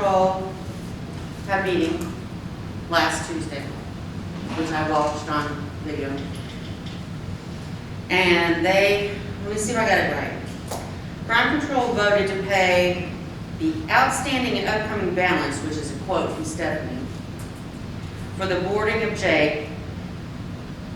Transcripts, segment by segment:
Control had a meeting last Tuesday, which I watched on video. And let me see if I got it right. Crime Control voted to pay the outstanding and upcoming balance, which is a quote from Stephanie, for the boarding of Jake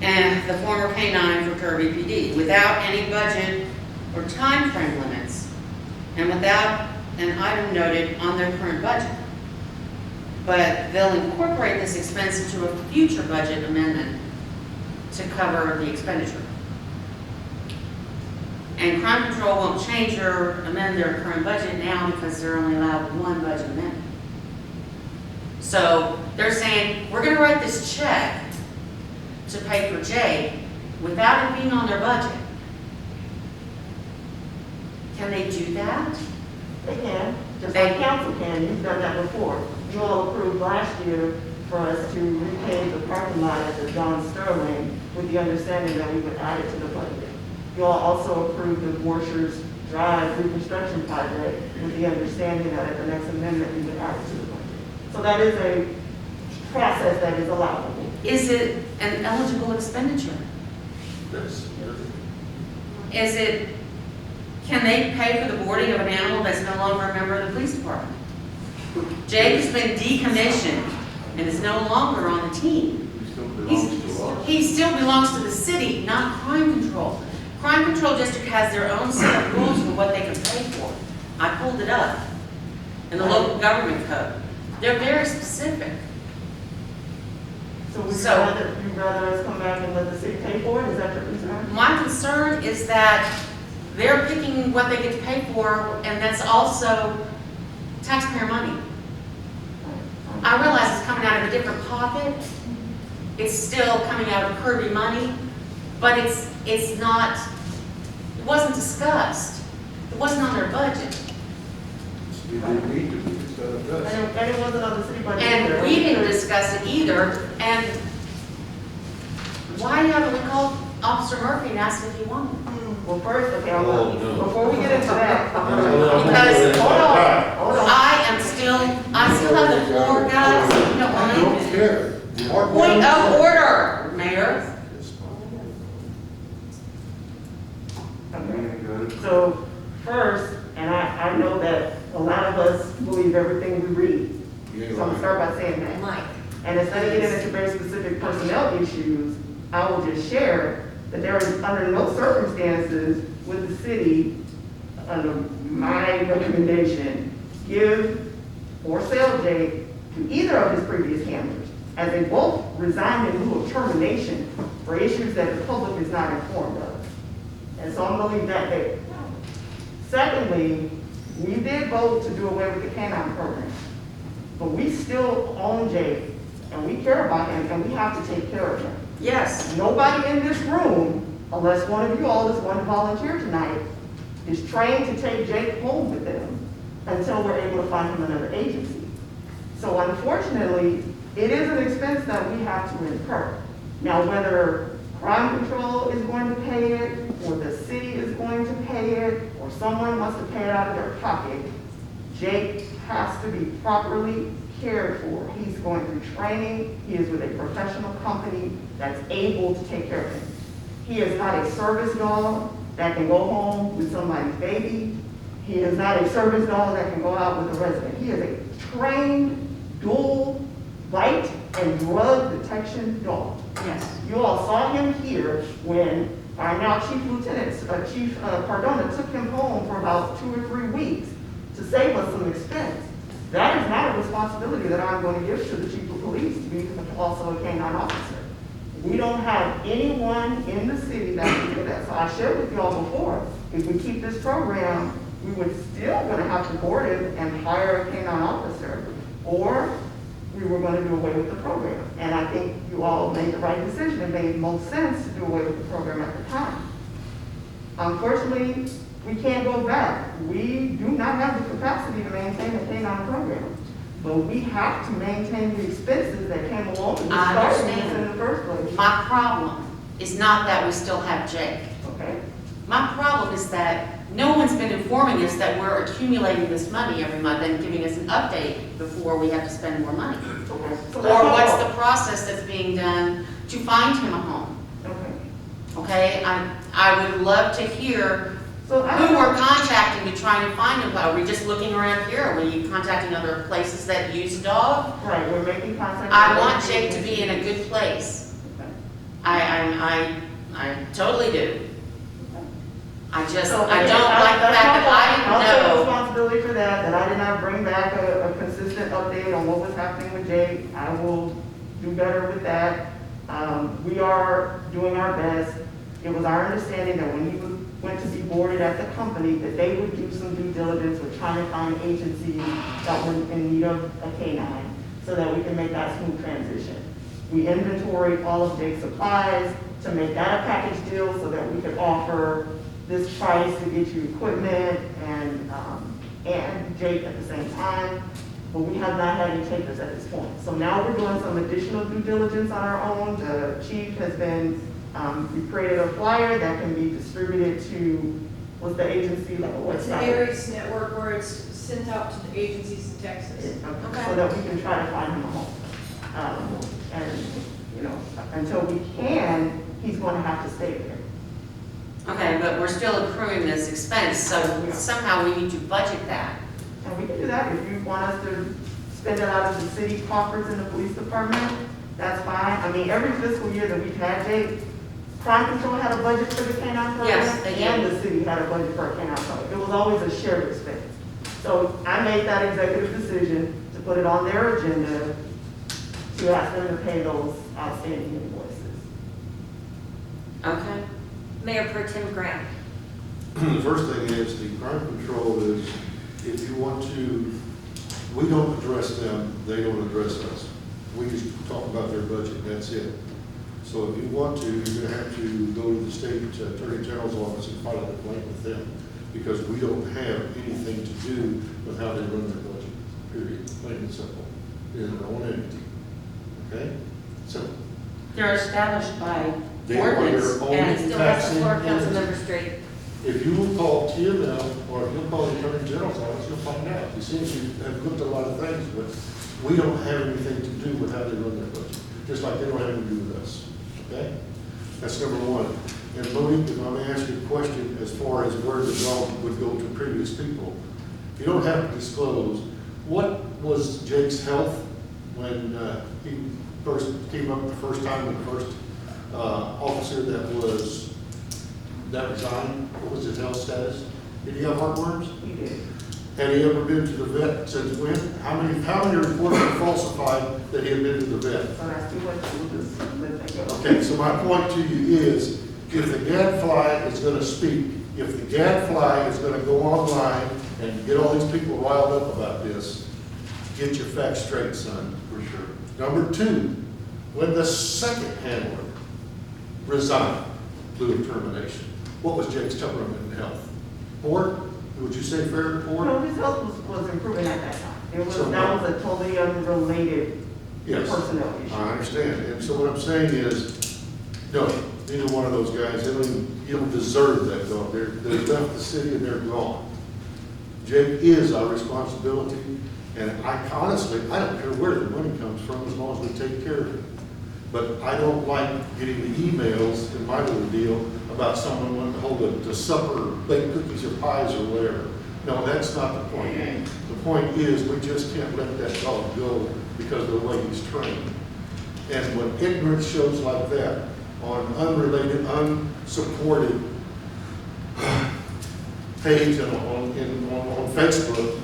and the former K-9 for Kirby PD, without any budget or time frame limits, and without an item noted on their current budget. But they'll incorporate this expense into a future budget amendment to cover the expenditure. And Crime Control won't change or amend their current budget now because they're only allowed one budget amendment. So they're saying, we're going to write this check to pay for Jake without it being on their budget. Can they do that? They can, just like council can. You've done that before. You all approved last year for us to repay the parking lot at the John Sterling with the understanding that we would add it to the budget. You all also approved the Worcesters Drive reconstruction project with the understanding that at the next amendment we would add it to the budget. So that is a process that is allowable. Is it an eligible expenditure? Yes. Is it, can they pay for the boarding of an animal that's no longer a member of the police department? Jake has been decommissioned and is no longer on the team. He still belongs to the city, not Crime Control. Crime Control District has their own set of rules for what they can pay for. I pulled it up in the local government code. They're very specific. So you'd rather us come back and let the city pay for it? Is that your concern? My concern is that they're picking what they get to pay for, and that's also taxpayer money. I realize it's coming out of a different pocket. It's still coming out of Kirby money, but it's not, it wasn't discussed. It wasn't on their budget. You didn't need to be discussed. And it wasn't on the city budget And either. we didn't discuss it either, and why haven't we called Officer Murphy and asked if he wanted it? Well, first, okay, Oh, no. before we get into that, Because, hold on. I still have the floor, guys, if you don't I don't mind. care. Point of order, Mayor. Okay. So first, and I know that a lot of us believe everything we read. So I'm gonna start by saying that. Mike. And instead of getting into very specific personnel issues, I will just share that there is under no circumstances with the city, under my recommendation, give or sell Jake to either of his previous handlers, as they both resigned in lieu of termination for issues that the public is not informed of. And so I'm gonna leave that there. Secondly, we did vote to do away with the K-9 program, but we still own Jake, and we care about him, and we have to take care of him. Yes. Nobody in this room, unless one of you all is going to volunteer tonight, is trained to take Jake home with them until we're able to find him another agency. So unfortunately, it is an expense that we have to incur. Now, whether Crime Control is going to pay it, or the city is going to pay it, or someone wants to pay it out of their pocket, Jake has to be properly cared for. He's going through training. He is with a professional company that's able to take care of him. He is not a service dog that can go home with somebody's baby. He is not a service dog that can go out with a resident. He is a trained, dual bite and drug detection dog. Yes. You all saw him here when our now Chief Cardona took him home for about 2 or 3 weeks to save us some expense. That is not a responsibility that I'm going to give to the Chief of Police to be also a K-9 officer. We don't have anyone in the city that can do that. So I shared with you all before, if we keep this program, we would still going to have to board it and hire a K-9 officer, or we were going to do away with the program. And I think you all made the right decision. It made most sense to do away with the program at the time. Unfortunately, we can't go back. We do not have the capacity to maintain a K-9 program. But we have to maintain the expenses that came along with I starting this understand. in the first place. My problem is not that we still have Jake. Okay? My problem is that no one's been informing us that we're accumulating this money every month and giving us an update before we have to spend more money. Okay. So Or that's my what's fault. the process that's being done to find him a home? Okay. Okay, I would love to hear So I who we're contacting to try and find him. Are we just looking around here? Are we contacting other places that use a dog? Right, we're making contact. I with want other Jake to be in a agencies. good place. Okay. I totally do. I just, So, I again, don't like the that's fact my fault. that I'll I take didn't know. responsibility for that I did not bring back a consistent update on what was happening with Jake. I will do better with that. We are doing our best. It was our understanding that when he went to be boarded at the company, that they would do some due diligence with trying to find agencies that were in need of a K-9 so that we can make that smooth transition. We inventoried all of Jake's supplies to make that a package deal so that we could offer this price to get you equipment and Jake at the same time. But we have not had any takers at this point. So now we're doing some additional due diligence on our own. The chief has been, we created a flyer that can be distributed to, what's the agency, like a It's an website? Aries network where it's sent out to the agencies in Texas. So that we can try to find him a home. And, you know, until we can, he's going to have to stay there. Okay, but we're still accruing this expense, so somehow we need to budget that. And we can do that if you want us to spend it out of the city coffers in the police department, that's fine. I mean, every fiscal year that we've had, Jake, crime control had a budget for the K-9 program. Yes, they did. And the city had a budget for a K-9 program. It was always a shared expense. So I made that executive decision to put it on their agenda to ask them to pay those outstanding invoices. Okay? Mayor Pro Tem Graham. The first thing is, the crime control is, if you want to, we don't address them, they don't address us. We just talk about their budget, that's it. So if you want to, you're gonna have to go to the state attorney general's office and file a complaint with them, because we don't have anything to do with how they run their budget, period, plain and simple. It is their own entity, okay? So, They're established by they are ordinance, their and own it's still That's taxing the floor, entity. Councilmember Street. If you will call TML, or if you'll call the Attorney General's office, you'll find out. You see, you have looked at a lot of things, but we don't have anything to do with how they run their budget, just like they don't have anything to do with us, okay? That's number one. And Monique, if I may ask you a question as far as where the dog would go to previous people, you don't have to disclose, what was Jake's health when he first came up the first time, the first officer that resigned? What was his health status? Did he have heartworms? We did. Had he ever been to the vet since when? How many reports were falsified that he had been to the vet? So that's too much, we'll just let that go. Okay, so my point to you is, if the gadfly is gonna speak, if the gadfly is gonna go online and get all these people riled up about this, get your facts straight, son, for sure. Number two, when the second handler resigned, due to termination, what was Jake's temperament and health? Poor? Would you say fair, poor? No, his health was improving at that time. It was, So that was a totally unrelated Yes. personnel issue. I understand, and so what I'm saying is, no, neither one of those guys, you don't deserve that dog. They left the city and they're gone. Jake is our responsibility, and I honestly, I don't care where the money comes from as long as we take care of it. But I don't like getting the emails in my little deal about someone wanting to hold a supper, bake cookies or pies or whatever. No, that's not the point. The point is, we just can't let that dog go because of the way he's trained. And when ignorance shows like that on unrelated, unsupported page and on Facebook,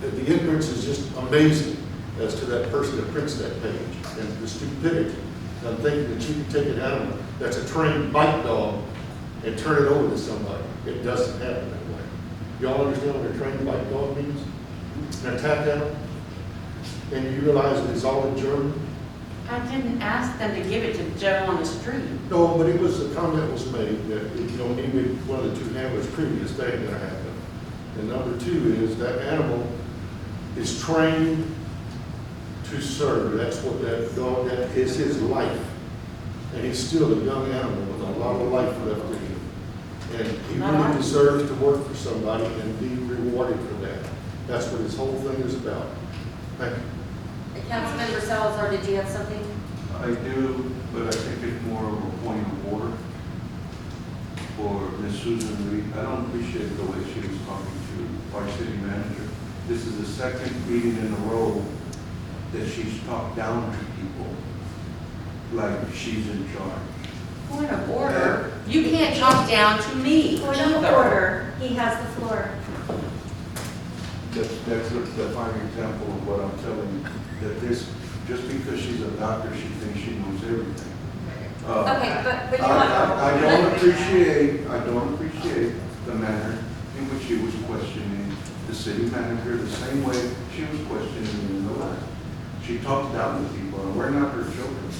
that the ignorance is just amazing as to that person that prints that page and the stupidity. I'm thinking that you can take an animal that's a trained bite dog and turn it over to somebody. It doesn't happen that way. Y'all understand what a trained bite dog means? An attack animal? And you realize it is all in German? I didn't ask them to give it to Joe on the street. No, but it was, a comment was made that, you know, maybe one of the two handlers previous, that ain't gonna happen. And number two is that animal is trained to serve. That's what that dog, that is his life. And he's still a young animal with a lot of life left in him. And he Not really ours. deserves to work for somebody and be rewarded for that. That's what his whole thing is about. Thank you. Councilmember Salazar, did you have something? I do, but I think it's more of a point of order for Ms. Susan Reed. I don't appreciate the way she was talking to our city manager. This is the second meeting in a row that she's talked down to people like she's in charge. Point of order, you can't talk down to me Point of either. order, he has the floor. That's the fine example of what I'm telling you, that this, just because she's a doctor, she thinks she knows everything. Okay, but you I don't want. appreciate the manner in which she was questioning the city manager the same way she was questioning in the last. She talks down to people, and we're not her children.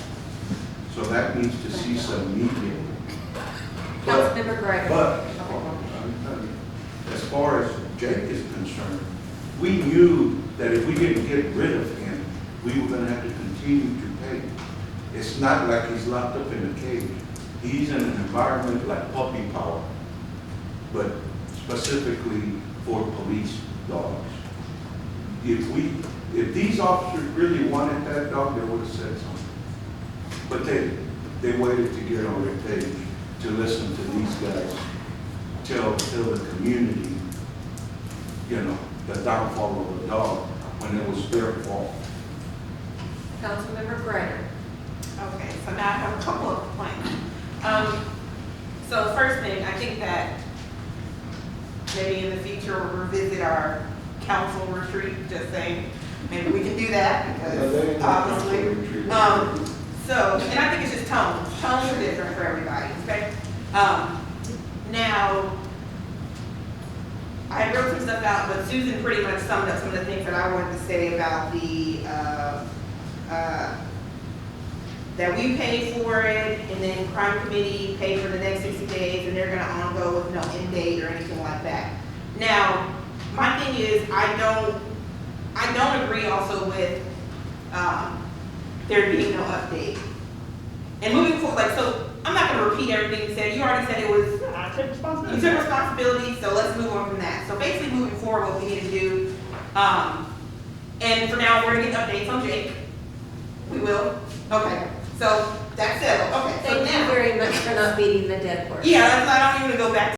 So that needs to cease immediately. Councilmember Gregor. But, as far as Jake is concerned, we knew that if we didn't get rid of him, we were gonna have to continue to pay. It's not like he's locked up in a cage. He's in an environment like puppy power, but specifically for police dogs. If these officers really wanted that dog, they would have said something. But they waited to get on their page to listen to these guys tell the community, the downfall of a dog when it was their fault. Councilmember Gregor. Okay, so now I have a couple of complaints. So first thing, I think that maybe in the future we'll revisit our council retreat, just saying, maybe we can do that because obviously. And I think it's just tone. Tones are different for everybody, okay? Now, I wrote some stuff out, but Susan pretty much summed up some of the things that I wanted to say about that we pay for it, and then crime committee pay for the next 60 days, and they're gonna on-go with no end date or anything like that. Now, my thing is, I don't agree also with, there being no update. And moving forward, so, I'm not gonna repeat everything you said, you already said it was, I take responsibility. you took responsibility, so let's move on from that. So basically, moving forward, what we need to do, and for now, we're gonna get updates on Jake. We will, okay, so that's settled, okay. So Thank you now, very much for not beating the dead horse. yeah, I don't even go back